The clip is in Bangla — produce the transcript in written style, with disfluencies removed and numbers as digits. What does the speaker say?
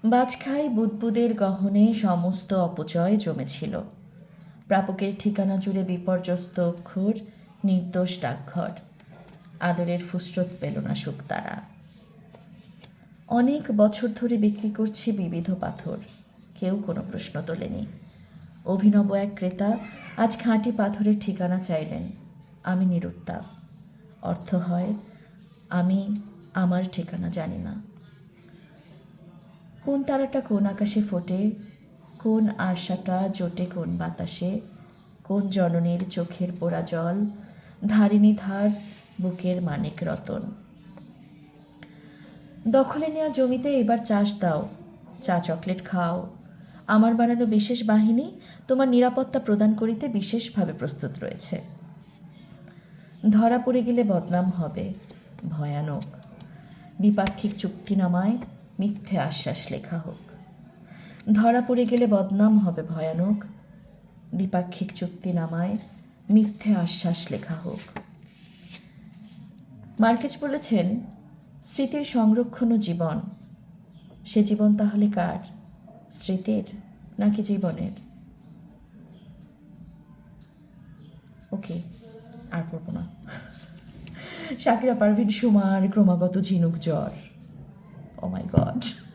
বাজখাই বুদবুদের গহনে সমস্ত অপচয় জমেছিল। প্রাপকের ঠিকানা জুড়ে বিপর্যস্ত অক্ষর, নির্দোষ ডাকঘর। আদরের ফুসরত পেল না শুকতারা। অনেক বছর ধরে বিক্রি করছি বিবিধ পাথর, কেউ কোনো প্রশ্ন তোলেনি। অভিনব এক ক্রেতা আজ খাঁটি পাথরের ঠিকানা চাইলেন। আমি নিরুত্তাপ। অর্থ হয়, আমি আমার ঠিকানা জানি না। কোন তারাটা কোন আকাশে ফোটে, কোন আরশাটা জোটে কোন বাতাসে, কোন জননীর চোখের পোড়া জল, ধারিণী ধার বুকের মানিক রতন। দখলে নেওয়া জমিতে এবার চাষ দাও, চা চকলেট খাও। আমার বানানো বিশেষ বাহিনী তোমার নিরাপত্তা প্রদান করিতে বিশেষভাবে প্রস্তুত রয়েছে। ধরা পড়ে গেলে বদনাম হবে, ভয়ানক। দ্বিপাক্ষিক চুক্তিনামায় মিথ্যে আশ্বাস লেখা হোক। ধরা পড়ে গেলে বদনাম হবে ভয়ানক, দ্বিপাক্ষিক চুক্তিনামায় মিথ্যে আশ্বাস লেখা হোক। মার্কেজ বলেছেন, স্মৃতির সংরক্ষণ ও জীবন। সে জীবন তাহলে কার? স্মৃতির নাকি জীবনের? ওকে, আর পড়ব না। শাকিরা পারভিন সুমার ক্রমাগত ঝিনুক জ্বর। ও মাই গড।